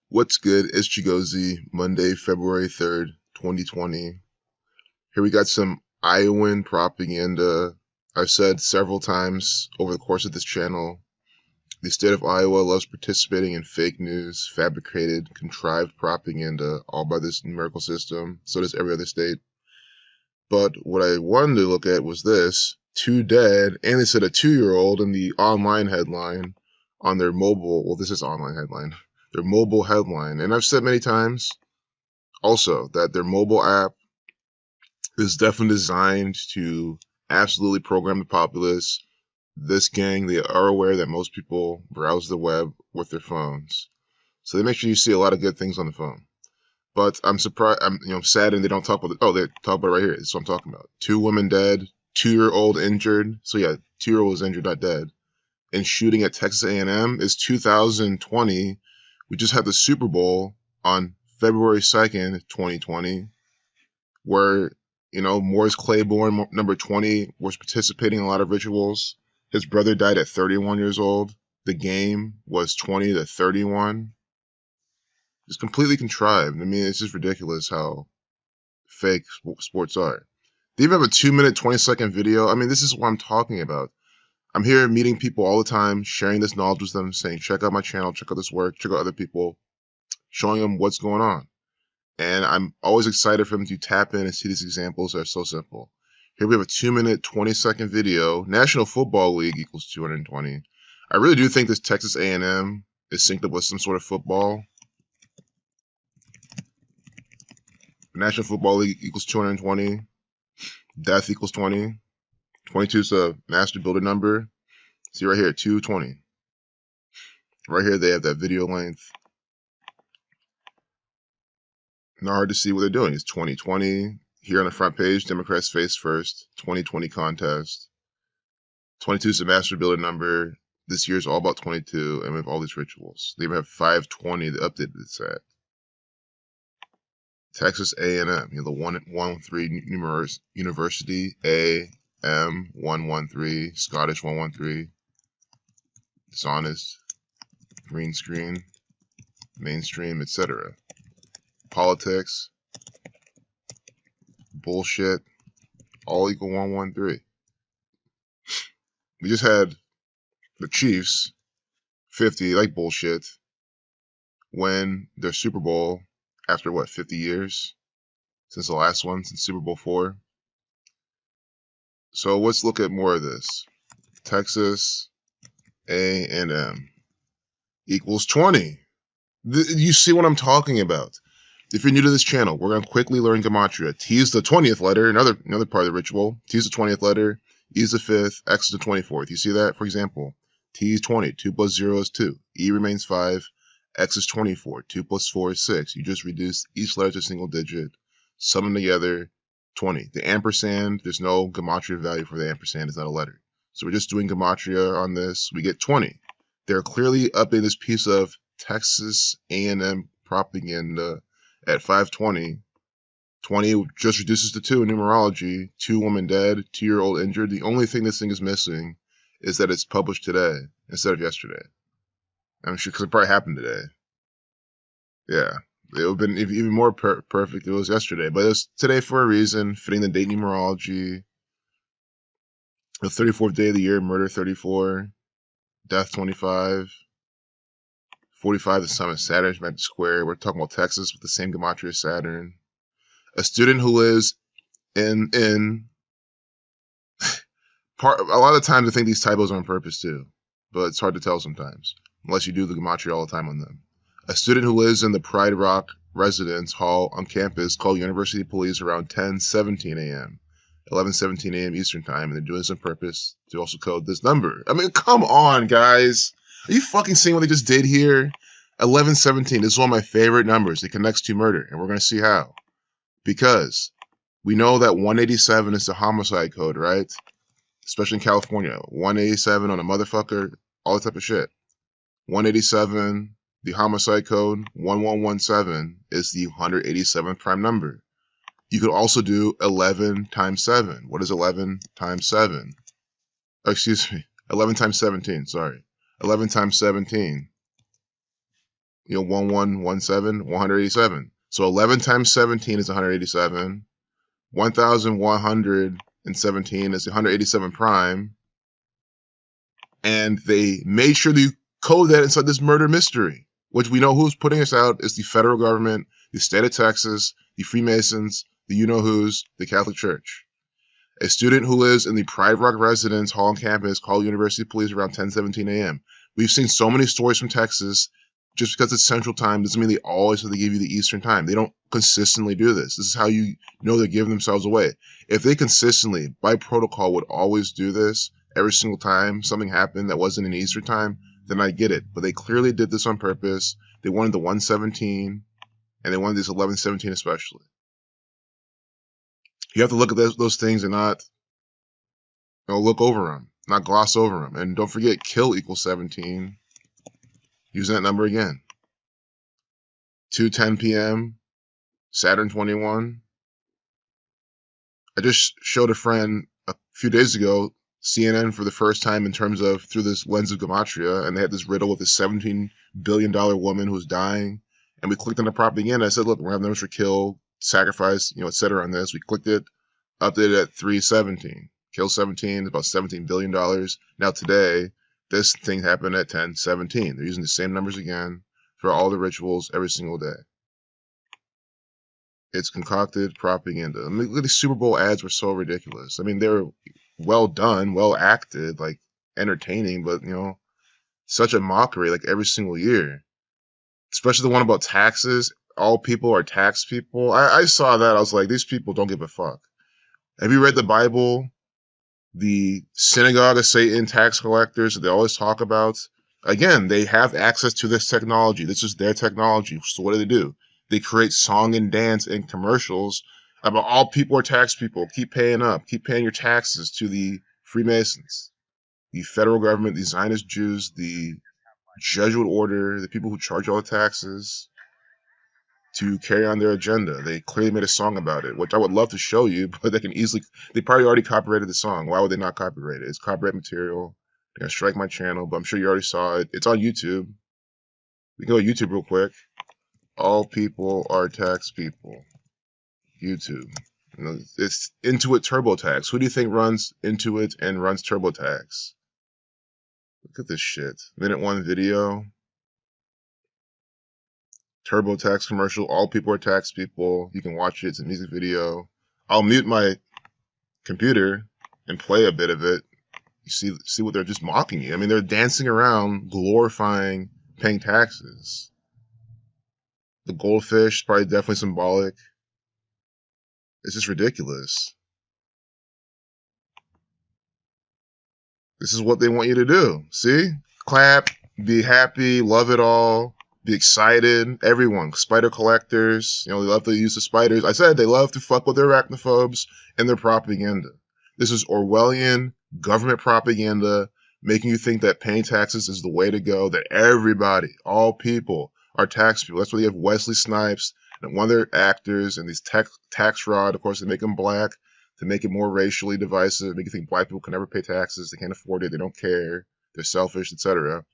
What's good? It's Chigozy, Monday, February 3rd, 2020. Here we got some Iowan propaganda. I've said several times over the course of this channel, the state of Iowa loves participating in fake news, fabricated, contrived propaganda, all by this numerical system. So does every other state. But what I wanted to look at was this: 2 dead, and they said a 2-year-old in the online headline on their mobile. Well, this is online headline. Their mobile headline. And I've said many times also that their mobile app is definitely designed to absolutely program the populace. This gang, they are aware that most people browse the web with their phones. So they make sure you see a lot of good things on the phone. But I'm surprised, I'm saddened they don't talk about it. Oh, they talk about it right here. That's what I'm talking about. 2 women dead, 2-year-old injured. So yeah, 2-year-old was injured, not dead. And shooting at Texas A&M is 2020. We just had the Super Bowl on February 2nd, 2020, where, Morris Claiborne, number 20, was participating in a lot of rituals. His brother died at 31 years old. The game was 20-31. It's completely contrived. I mean, it's just ridiculous how fake sports are. They even have a 2-minute, 20-second video. I mean, this is what I'm talking about. I'm here meeting people all the time, sharing this knowledge with them, saying, check out my channel, check out this work, check out other people, showing them what's going on. And I'm always excited for them to tap in and see these examples that are so simple. Here we have a 2-minute, 20-second video. National Football League equals 220. I really do think this Texas A&M is synced up with some sort of football. National Football League equals 220. Death equals 20. 22 is a master builder number. See right here, 220. Right here, they have that video length. Not hard to see what they're doing. It's 2020. Here on the front page, Democrats face first. 2020 contest. 22 is a master builder number. This year's all about 22, and we have all these rituals. They even have 520, the updated it's at. Texas A&M, the 113 numerous university, A-M 113, Scottish 113, dishonest, green screen, mainstream, etc. Politics, bullshit, all equal 113. We just had the Chiefs, 50, like bullshit, win their Super Bowl after, 50 years? Since the last one, since Super Bowl IV. So let's look at more of this. Texas A&M equals 20. You see what I'm talking about. If you're new to this channel, we're going to quickly learn gematria. T is the 20th letter, another part of the ritual. T is the 20th letter, E is the 5th, X is the 24th. You see that? For example, T is 20, 2 plus 0 is 2. E remains 5, X is 24, 2 plus 4 is 6. You just reduce each letter to a single digit, sum them together, 20. The ampersand, there's no gematria value for the ampersand, it's not a letter. So we're just doing gematria on this, we get 20. They're clearly upping this piece of Texas A&M propaganda at 520. 20 just reduces to 2 in numerology. 2 women dead, 2-year-old injured. The only thing this thing is missing is that it's published today instead of yesterday. I'm sure because it probably happened today. Yeah, it would have been even more perfect if it was yesterday. But it was today for a reason, fitting the date numerology. The 34th day of the year, murder 34, death 25. 45, the sun is Saturn's magic square. We're talking about Texas with the same gematria as Saturn. A student who lives in a lot of times I think these typos are on purpose too, but it's hard to tell sometimes, unless you do the gematria all the time on them. A student who lives in the Pride Rock residence hall on campus called University Police around 10:17 a.m., 11:17 a.m. Eastern time, and they're doing this on purpose to also code this number. I mean, come on, guys. Are you fucking seeing what they just did here? 11:17. This is one of my favorite numbers. It connects to murder, and we're going to see how. Because we know that 187 is the homicide code, right? Especially in California. 187 on a motherfucker, all that type of shit. 187, the homicide code. 1117 is the 187th prime number. You could also do 11 times 7. What is 11 times 7? Oh, excuse me. 11 times 17, sorry. 11 times 17 1117, 187. So 11 times 17 is 187. 1117 is 187 prime. And they made sure to code that inside this murder mystery, which we know who's putting us out is the federal government, the state of Texas, the Freemasons, the you-know-who's, the Catholic Church. A student who lives in the Pride Rock residence hall on campus called University Police around 10:17 a.m. We've seen so many stories from Texas. Just because it's Central Time doesn't mean they always have to give you the Eastern Time. They don't consistently do this. This is how you know they're giving themselves away. If they consistently, by protocol, would always do this every single time something happened that wasn't in Eastern Time, then I get it. But they clearly did this on purpose. They wanted the 117, and they wanted this 1117 especially. You have to look at those things and not look over them, not gloss over them. And don't forget, kill equals 17. Using that number again. 2:10 p.m., Saturn 21. I just showed a friend a few days ago CNN for the first time in terms of through this lens of gematria, and they had this riddle with this $17 billion woman who's dying. And we clicked on the propaganda. I said, look, we're having numbers for kill, sacrifice, etc. on this. We clicked it, updated at 317. Kill 17, about $17 billion. Now today, this thing happened at 10:17. They're using the same numbers again for all the rituals every single day. It's concocted propaganda. I mean, the Super Bowl ads were so ridiculous. I mean, they were well done, well acted, like entertaining, but such a mockery like every single year. Especially the one about taxes. All people are tax people. I saw that. I was like, these people don't give a fuck. Have you read the Bible? The synagogue of Satan, tax collectors that they always talk about. Again, they have access to this technology. This is their technology. So what do? They create song and dance and commercials about all people are tax people. Keep paying up. Keep paying your taxes to the Freemasons, the federal government, the Zionist Jews, the Jesuit order, the people who charge all the taxes to carry on their agenda. They clearly made a song about it, which I would love to show you, but they probably already copyrighted the song. Why would they not copyright it? It's copyright material. They're going to strike my channel, but I'm sure you already saw it. It's on YouTube. We can go to YouTube real quick. All people are tax people. YouTube. It's Intuit TurboTax. Who do you think runs Intuit and runs TurboTax? Look at this shit. Minute 1 video. TurboTax commercial. All people are tax people. You can watch it. It's a music video. I'll mute my computer and play a bit of it. You see what they're just mocking you. I mean, they're dancing around, glorifying paying taxes. The goldfish, probably definitely symbolic. It's just ridiculous. This is what they want you to do. See? Clap, be happy, love it all. Be excited. Everyone, spider collectors, they love to use the spiders. I said they love to fuck with their arachnophobes and their propaganda. This is Orwellian government propaganda, making you think that paying taxes is the way to go, that everybody, all people, are tax people. That's why you have Wesley Snipes and one of their actors and these tax fraud. Of course, they make them black to make it more racially divisive, make you think black people can never pay taxes, they can't afford it, they don't care, they're selfish, etc.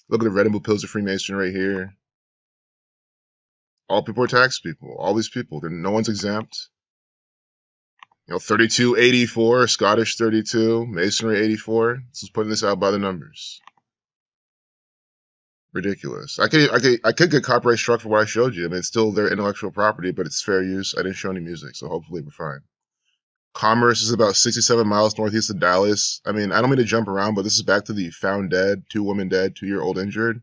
Look at the red and blue pills of Freemason right here. All people are tax people. All these people. No one's exempt. 3284, Scottish 32, Masonry 84. This is putting this out by the numbers. Ridiculous. I could get copyright struck for what I showed you. I mean, it's still their intellectual property, but it's fair use. I didn't show any music, so hopefully we're fine. Commerce is about 67 miles northeast of Dallas. I mean, I don't mean to jump around, but this is back to the found dead, 2 women dead, 2-year-old injured.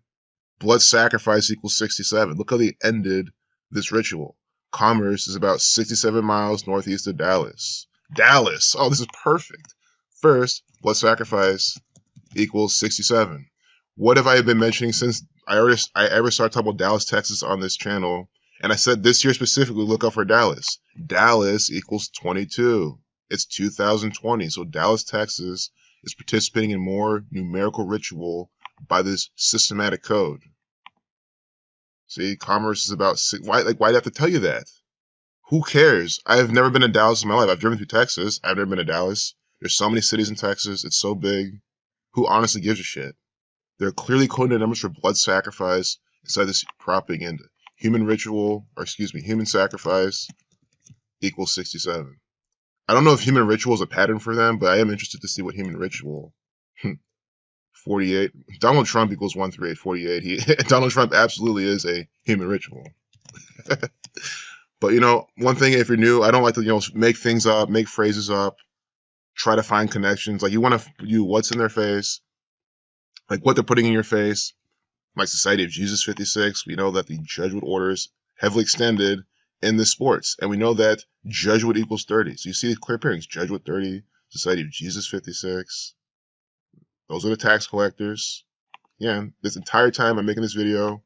Blood sacrifice equals 67. Look how they ended this ritual. Commerce is about 67 miles northeast of Dallas. Dallas! Oh, this is perfect. First, blood sacrifice equals 67. What have I been mentioning since I ever started talking about Dallas, Texas on this channel? And I said this year specifically, look out for Dallas. Dallas equals 22. It's 2020. So Dallas, Texas is participating in more numerical ritual by this systematic code. See, commerce is about why do I have to tell you that? Who cares? I have never been to Dallas in my life. I've driven through Texas. I've never been to Dallas. There's so many cities in Texas. It's so big. Who honestly gives a shit? They're clearly coding the numbers for blood sacrifice inside this propaganda. Human sacrifice equals 67. I don't know if human ritual is a pattern for them, but I am interested to see what human ritual. 48. Donald Trump equals 138, 48. Donald Trump absolutely is a human ritual. But, one thing, if you're new, I don't like to, make things up, make phrases up, try to find connections. Like, you want to view what's in their face, like what they're putting in your face. Like Society of Jesus 56, we know that the Jesuit orders heavily extended in the sports. And we know that Jesuit equals 30. So you see the clear pairings. Jesuit 30, Society of Jesus 56. Those are the tax collectors. Yeah, this entire time I'm making this video,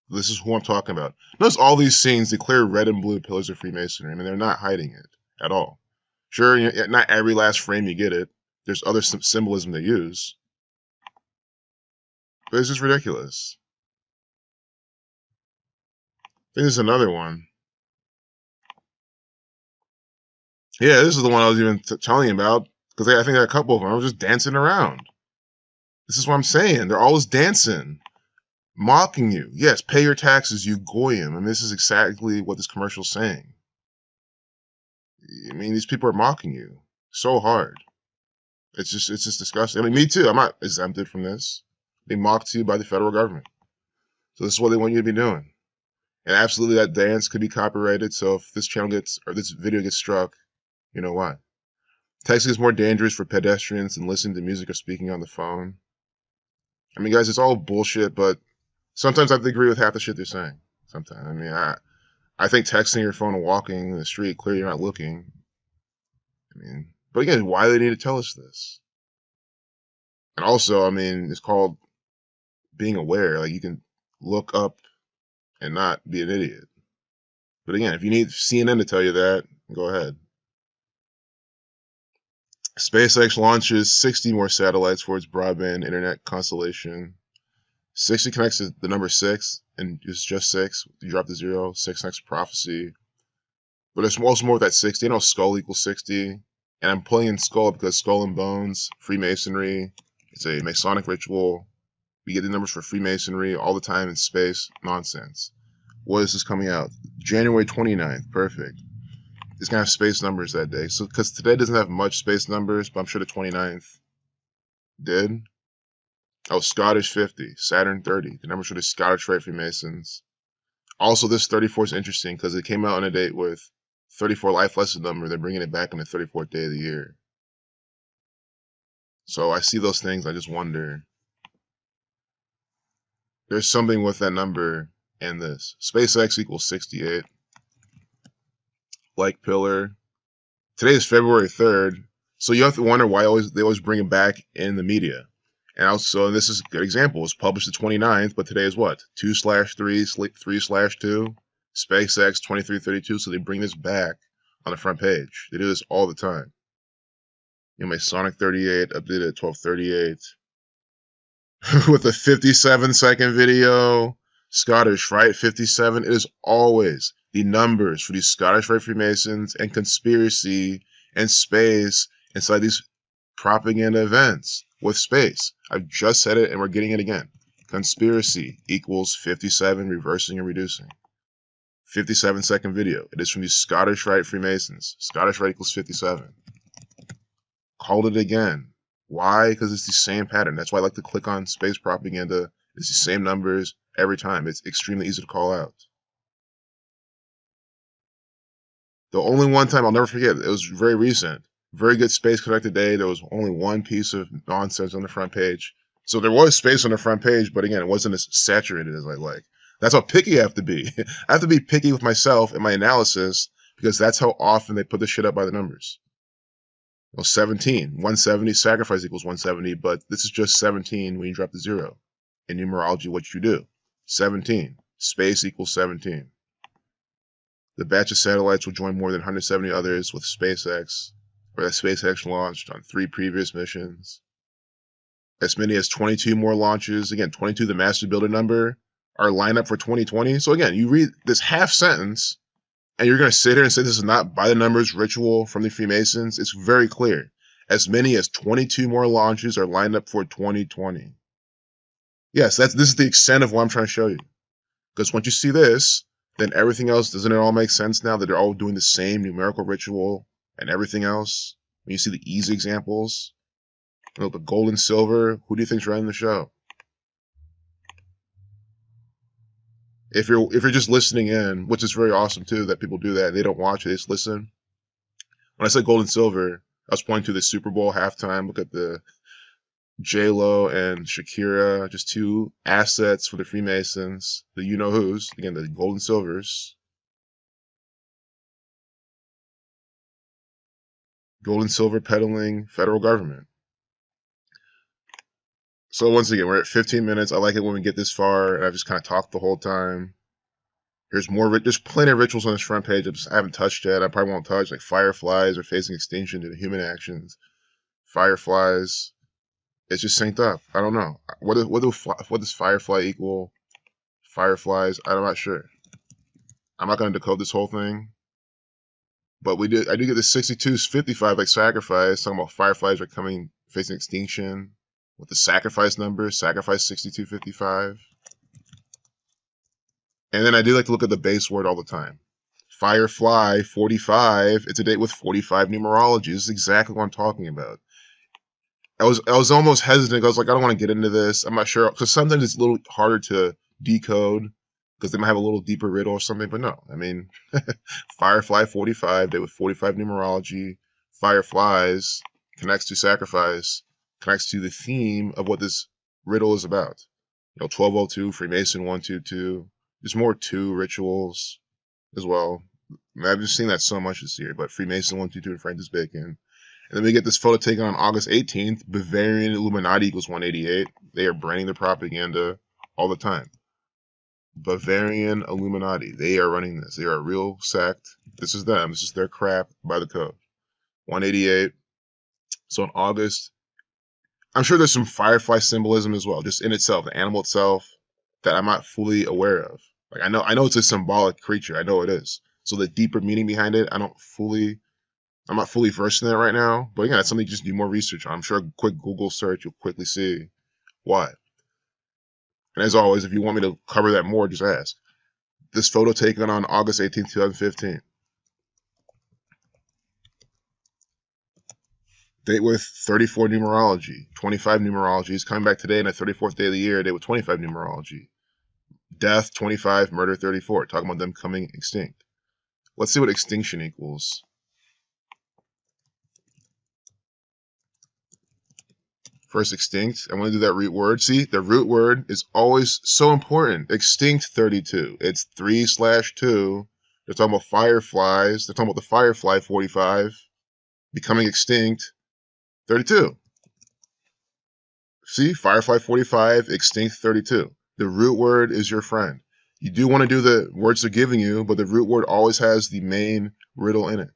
this is who I'm talking about. Notice all these scenes, the clear red and blue pillars of Freemasonry. I mean, they're not hiding it at all. Sure, not every last frame you get it. There's other symbolism they use. But it's just ridiculous. I think this is another one. Yeah, this is the one I was even telling you about, because I think there are a couple of them. I was just dancing around. This is what I'm saying. They're always dancing, mocking you. Yes, pay your taxes, you goyim. I mean, this is exactly what this commercial is saying. I mean, these people are mocking you so hard. It's just disgusting. I mean, me too. I'm not exempted from this. They mocked you by the federal government. So this is what they want you to be doing. And absolutely, that dance could be copyrighted. So if this channel this video gets struck, you know why. Texting is more dangerous for pedestrians than listening to music or speaking on the phone. I mean, guys, it's all bullshit, but sometimes I have to agree with half the shit they're saying. Sometimes. I mean, I think texting your phone and walking in the street, clearly you're not looking. I mean, but again, why do they need to tell us this? And also, I mean, it's called being aware. Like, you can look up and not be an idiot. But again, if you need CNN to tell you that, go ahead. SpaceX launches 60 more satellites for its broadband internet constellation. 60 connects to the number 6, and it's just 6. You drop the 0, 6 next to prophecy. But there's also more with that 60. I know skull equals 60. And I'm pulling in skull because skull and bones, Freemasonry, it's a Masonic ritual. We get the numbers for Freemasonry all the time in space. Nonsense. What is this coming out? January 29th. Perfect. It's going to have space numbers that day. So, because today doesn't have much space numbers, but I'm sure the 29th did. Oh, Scottish 50, Saturn 30. The numbers for the Scottish Rite Freemasons. Also, this 34 is interesting because it came out on a date with 34 life lesson number. They're bringing it back on the 34th day of the year. So I see those things. I just wonder. There's something with that number and this. SpaceX equals 68. Like pillar. Today is February 3rd. So you have to wonder why they always bring it back in the media. And also, this is a good example. It was published the 29th, but today is what? 2/3, 3/2, SpaceX 2332. So they bring this back on the front page. They do this all the time. Masonic 38, updated at 1238. With a 57-second video. Scottish Rite 57. It is always the numbers for these Scottish Rite Freemasons and conspiracy and space inside these propaganda events with space. I've just said it and we're getting it again. Conspiracy equals 57, reversing and reducing. 57-second video. It is from the Scottish Rite Freemasons. Scottish Rite equals 57. Called it again. Why? Because it's the same pattern. That's why I like to click on space propaganda. It's the same numbers every time. It's extremely easy to call out. The only one time I'll never forget, it was very recent. Very good space connected day. There was only one piece of nonsense on the front page. So there was space on the front page, but again, it wasn't as saturated as I like. That's how picky I have to be. I have to be picky with myself and my analysis because that's how often they put the shit up by the numbers. 17, 170, sacrifice equals 170, but this is just 17 when you drop the 0. In numerology, what you do. 17, space equals 17. The batch of satellites will join more than 170 others with SpaceX, or that SpaceX launched on 3 previous missions. As many as 22 more launches, again, 22, the master builder number, are lined up for 2020. So again, you read this half sentence, and you're going to sit here and say this is not by the numbers ritual from the Freemasons. It's very clear. As many as 22 more launches are lined up for 2020. Yes, this is the extent of what I'm trying to show you. Because once you see this, then everything else, doesn't it all make sense now that they're all doing the same numerical ritual and everything else? When you see the easy examples, you know, the gold and silver, who do you think's running the show? If you're just listening in, which is very awesome too, that people do that, they don't watch it, they just listen. When I said gold and silver, I was pointing to the Super Bowl halftime. Look at the J-Lo and Shakira, just two assets for the Freemasons, the you-know-who's, again, the gold and silvers. Gold and silver peddling federal government. So once again, we're at 15 minutes. I like it when we get this far, and I've just kind of talked the whole time. There's plenty of rituals on this front page I haven't touched yet. I probably won't touch, like fireflies are facing extinction due to human actions. Fireflies, it's just synced up. I don't know. What does firefly equal? Fireflies, I'm not sure. I'm not going to decode this whole thing. But I do get the 6255 like sacrifice, talking about fireflies are facing extinction with the sacrifice number, sacrifice 6255. And then I do like to look at the base word all the time. Firefly 45, it's a date with 45 numerology. This is exactly what I'm talking about. I was almost hesitant. I was like, I don't want to get into this. I'm not sure. Because sometimes it's a little harder to decode because they might have a little deeper riddle or something. But no, I mean, Firefly 45, date with 45 numerology. Fireflies connects to sacrifice, connects to the theme of what this riddle is about. You know, 1202, Freemason 122. There's more 2 rituals as well. I've just seen that so much this year, but Freemason 122 and Francis Bacon. And then we get this photo taken on August 18th. Bavarian Illuminati equals 188. They are branding their propaganda all the time. Bavarian Illuminati. They are running this. They are a real sect. This is them. This is their crap by the code. 188. So in August, I'm sure there's some firefly symbolism as well, just in itself, the animal itself, that I'm not fully aware of. Like I know it's a symbolic creature. I know it is. So the deeper meaning behind it, I'm not fully versed in it right now. But again, that's something you just do more research on. I'm sure a quick Google search, you'll quickly see why. And as always, if you want me to cover that more, just ask. This photo taken on August 18, 2015. Date with 34 numerology, 25 numerology. Is coming back today in the 34th day of the year, date with 25 numerology. Death 25, murder 34. Talking about them coming extinct. Let's see what extinction equals. First, extinct. I want to do that root word. See, the root word is always so important. Extinct 32. It's 3/2. They're talking about fireflies. They're talking about the firefly 45 becoming extinct 32. See, firefly 45, extinct 32. The root word is your friend. You do want to do the words they're giving you, but the root word always has the main riddle in it.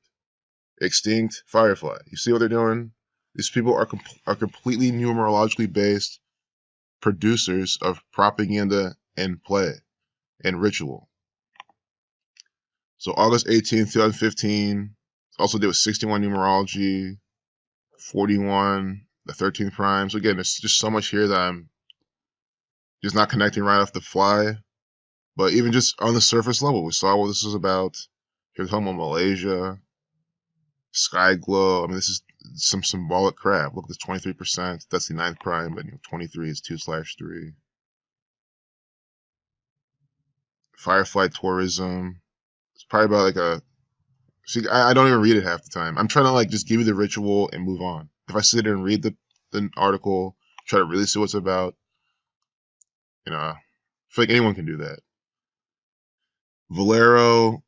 Extinct firefly. You see what they're doing? These people are completely numerologically based producers of propaganda and play and ritual. So August 18th, 2015, also did with 61 numerology, 41, the 13th prime. So again, there's just so much here that I'm just not connecting right off the fly. But even just on the surface level, we saw what this is about. Here's home of Malaysia, sky glow. I mean, this is some symbolic crap. Look, this 23%. That's the 9th prime, but 23 is 2/3. Firefly tourism. It's probably about like a. See, I don't even read it half the time. I'm trying to like just give you the ritual and move on. If I sit there and read the article, try to really see what it's about, I feel like anyone can do that. Valero,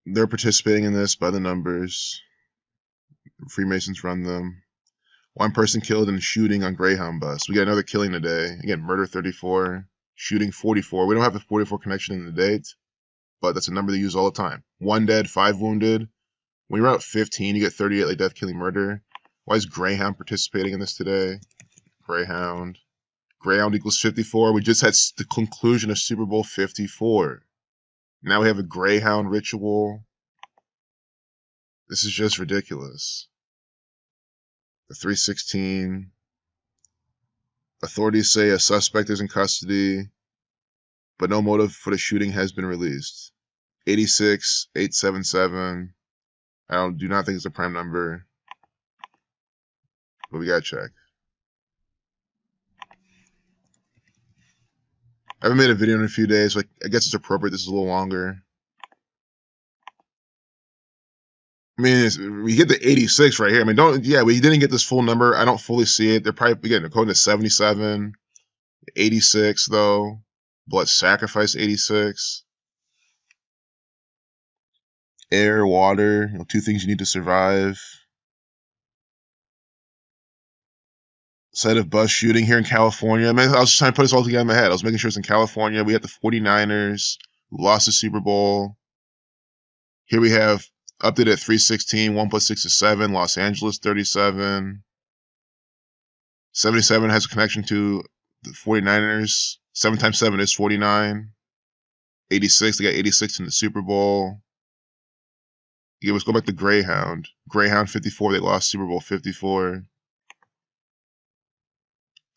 they're participating in this by the numbers. Freemasons run them. 1 person killed in a shooting on Greyhound bus. We got another killing today. Again, murder 34, shooting 44. We don't have the 44 connection in the date, but that's a number they use all the time. 1 dead, 5 wounded. When you're at 15, you get 38 like death, killing, murder. Why is Greyhound participating in this today? Greyhound. Greyhound equals 54. We just had the conclusion of Super Bowl 54. Now we have a Greyhound ritual. This is just ridiculous. The 316. Authorities say a suspect is in custody. but no motive for the shooting has been released. 86877. Do not think it's a prime number, but we gotta check. I haven't made a video in a few days, so I guess it's appropriate. This is a little longer. I mean, we get the 86 right here. I mean, we didn't get this full number. I don't fully see it. They're probably getting coding to 77, 86 though. Blood sacrifice 86. Air, water, two things you need to survive. Site of bus shooting here in California. I mean, I was just trying to put this all together in my head. I was making sure it's in California. We had the 49ers, who lost the Super Bowl. Here we have updated at 316, 1 plus 6 is 7, Los Angeles 37. 77 has a connection to the 49ers. 7 times 7 is 49. 86, they got 86 in the Super Bowl. Let's go back to Greyhound. Greyhound 54, they lost Super Bowl 54.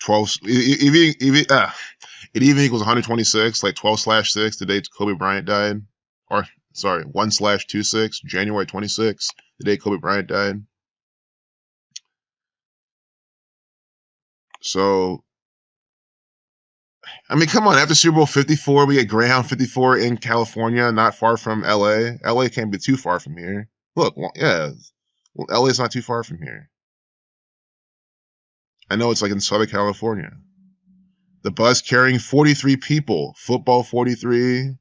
12, it even equals 126, like 12/6, the day Kobe Bryant died. Or, sorry, 1/26, January 26, the day Kobe Bryant died. So, I mean, come on, after Super Bowl 54, we get Greyhound 54 in California, not far from LA. LA can't be too far from here. Look, yeah, well, LA is not too far from here. I know it's like in Southern California. The bus carrying 43 people. Football 43.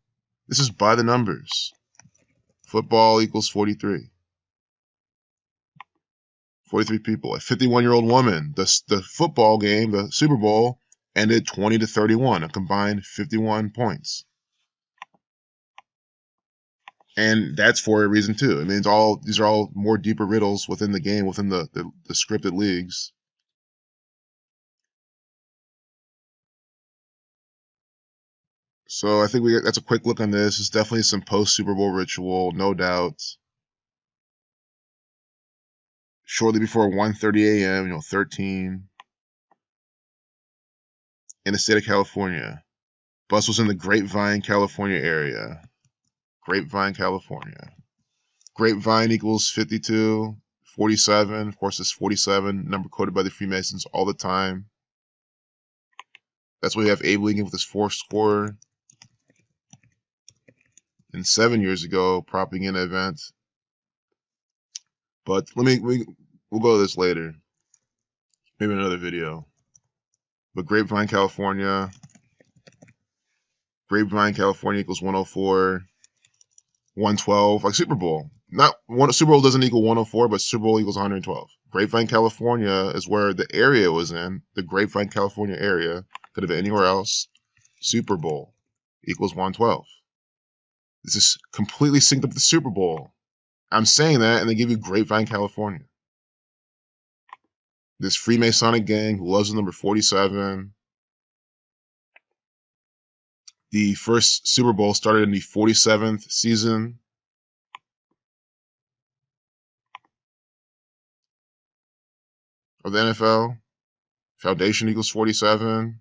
This is by the numbers. Football equals 43. 43 people. A 51-year-old woman. The football game, the Super Bowl, ended 20-31, a combined 51 points. And that's for a reason too. I mean, these are all more deeper riddles within the game, within the scripted leagues. So I think that's a quick look on this. It's definitely some post-Super Bowl ritual, no doubt. Shortly before 1:30 a.m., 13, in the state of California. Bus was in the Grapevine, California area. Grapevine, California. Grapevine equals 52, 47. Of course, it's 47, number quoted by the Freemasons all the time. That's why we have Abe Lincoln with his 4th score. And 7 years ago, propaganda event. But we'll go to this later. Maybe in another video. But Grapevine, California. Grapevine, California equals 104. 112, like Super Bowl. Super Bowl doesn't equal 104, but Super Bowl equals 112. Grapevine, California is where the area was in. The Grapevine, California area. Could have been anywhere else. Super Bowl equals 112. This is completely synced up with the Super Bowl. I'm saying that, and they give you Grapevine, California. This Freemasonic gang who loves the number 47. The first Super Bowl started in the 47th season. Of the NFL. Foundation equals 47.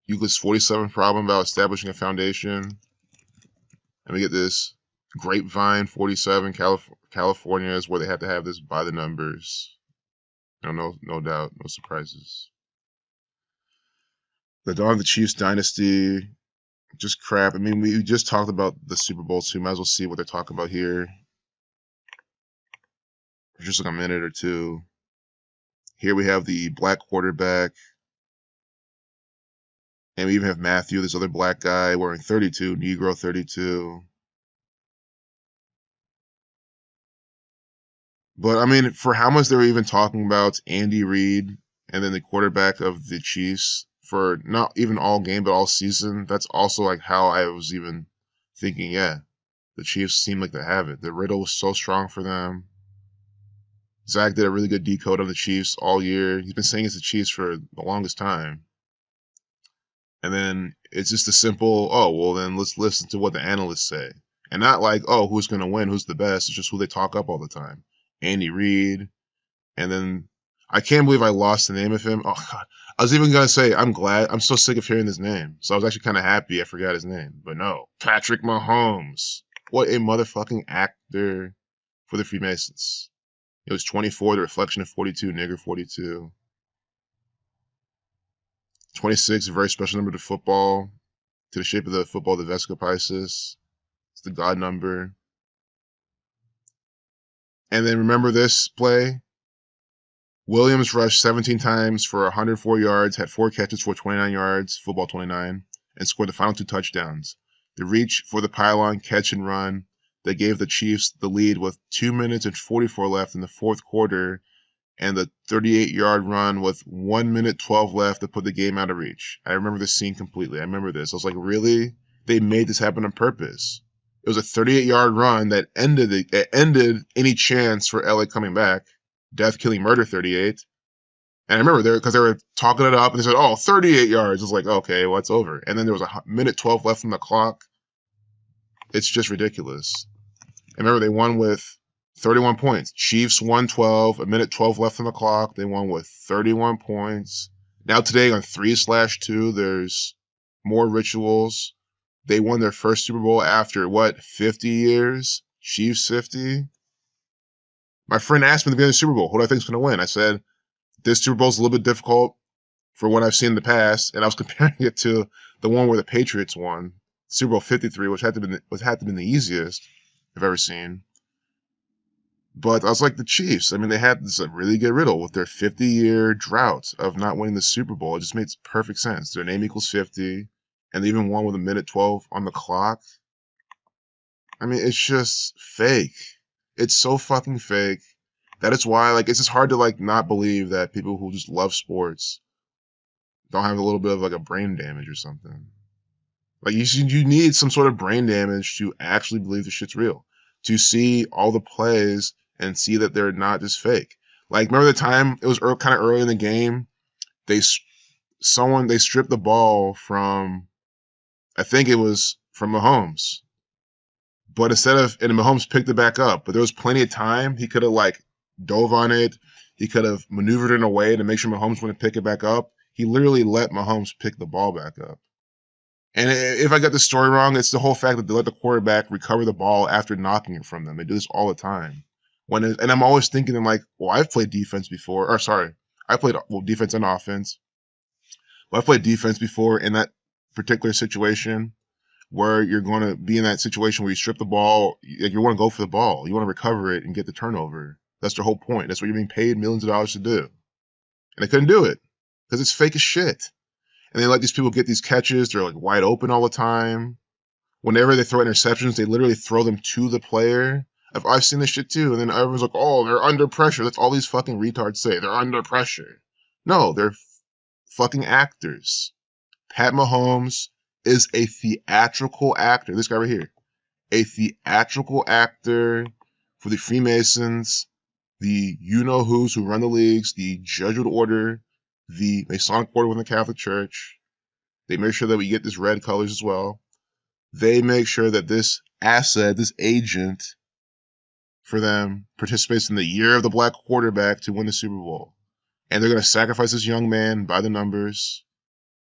Euclid's 47 problem about establishing a foundation. And we get this Grapevine 47, California is where they have to have this by the numbers. No doubt, no surprises. The dawn of the Chiefs dynasty, just crap. I mean, we just talked about the Super Bowl, so we might as well see what they're talking about here. For just like a minute or two. Here we have the black quarterback. And we even have Matthew, this other black guy wearing 32, Negro 32. But, I mean, for how much they were even talking about Andy Reid and then the quarterback of the Chiefs for not even all game, but all season, that's also like how I was even thinking, yeah, the Chiefs seem like they have it. The riddle was so strong for them. Zach did a really good decode on the Chiefs all year. He's been saying it's the Chiefs for the longest time. And then it's just a simple, oh, well, then let's listen to what the analysts say. And not like, oh, who's going to win, who's the best. It's just who they talk up all the time. Andy Reid. And then I can't believe I lost the name of him. Oh God, I was even gonna say I'm glad. I'm so sick of hearing his name. So I was actually kind of happy I forgot his name. But no, Patrick Mahomes. What a motherfucking actor for the Freemasons. It was 24, the reflection of 42, nigger 42. 26, a very special number to football, to the shape of the football, the Vesica Pisces. It's the God number. And then remember this play? Williams rushed 17 times for 104 yards, had 4 catches for 29 yards, football 29, and scored the final 2 touchdowns. The reach for the pylon, catch and run that gave the Chiefs the lead with 2 minutes and 44 left in the fourth quarter, and the 38-yard run with 1 minute 12 left to put the game out of reach. I remember this scene completely. I remember this. I was like, really? They made this happen on purpose. It was a 38-yard run that ended any chance for LA coming back. Death, killing, murder 38. And I remember because they were talking it up and they said, oh, 38 yards. It's like, okay, well, it's over. And then there was a minute 12 left on the clock. It's just ridiculous. And remember, they won with 31 points. Chiefs won 12, a minute 12 left on the clock. They won with 31 points. Now today on 3/2, there's more rituals. They won their first Super Bowl after, 50 years? Chiefs 50? My friend asked me at the beginning of the Super Bowl, who do I think is going to win? I said, this Super Bowl is a little bit difficult for what I've seen in the past, and I was comparing it to the one where the Patriots won, Super Bowl 53, which had to have been the easiest I've ever seen. But I was like the Chiefs. I mean, they had this really good riddle with their 50-year drought of not winning the Super Bowl. It just makes perfect sense. Their name equals 50, and they even won with a minute 12 on the clock. I mean, it's just fake. It's so fucking fake. That is why, it's just hard to, not believe that people who just love sports don't have a little bit of, a brain damage or something. You need some sort of brain damage to actually believe the shit's real. To see all the plays and see that they're not just fake. Remember the time, it was kind of early in the game, they stripped the ball from, I think it was from Mahomes. But and Mahomes picked it back up. But there was plenty of time. He could have, dove on it. He could have maneuvered in a way to make sure Mahomes wouldn't pick it back up. He literally let Mahomes pick the ball back up. And if I got the story wrong, it's the whole fact that they let the quarterback recover the ball after knocking it from them. They do this all the time. And I'm always thinking, well, I've played defense before. I played defense and offense. Well, I've played defense before in that particular situation where you're going to be in that situation where you strip the ball. You want to go for the ball. You want to recover it and get the turnover. That's the whole point. That's what you're being paid millions of dollars to do. And they couldn't do it because it's fake as shit. And they let these people get these catches. They're wide open all the time. Whenever they throw interceptions, they literally throw them to the player. I've seen this shit too. And then everyone's like, oh, they're under pressure. That's all these fucking retards say. They're under pressure. No, they're fucking actors. Pat Mahomes is a theatrical actor. This guy right here. A theatrical actor for the Freemasons, the you-know-who's who run the leagues, the Jesuit order, the Masonic order within the Catholic Church. They make sure that we get this red colors as well. They make sure that this asset, this agent for them, participates in the year of the black quarterback to win the Super Bowl. And they're going to sacrifice this young man by the numbers,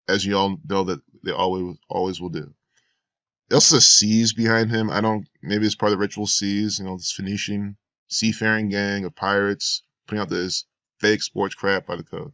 as you all know that they always will do. There's also C's behind him. Maybe it's part of the ritual C's, this Phoenician seafaring gang of pirates putting out this fake sports crap by the code.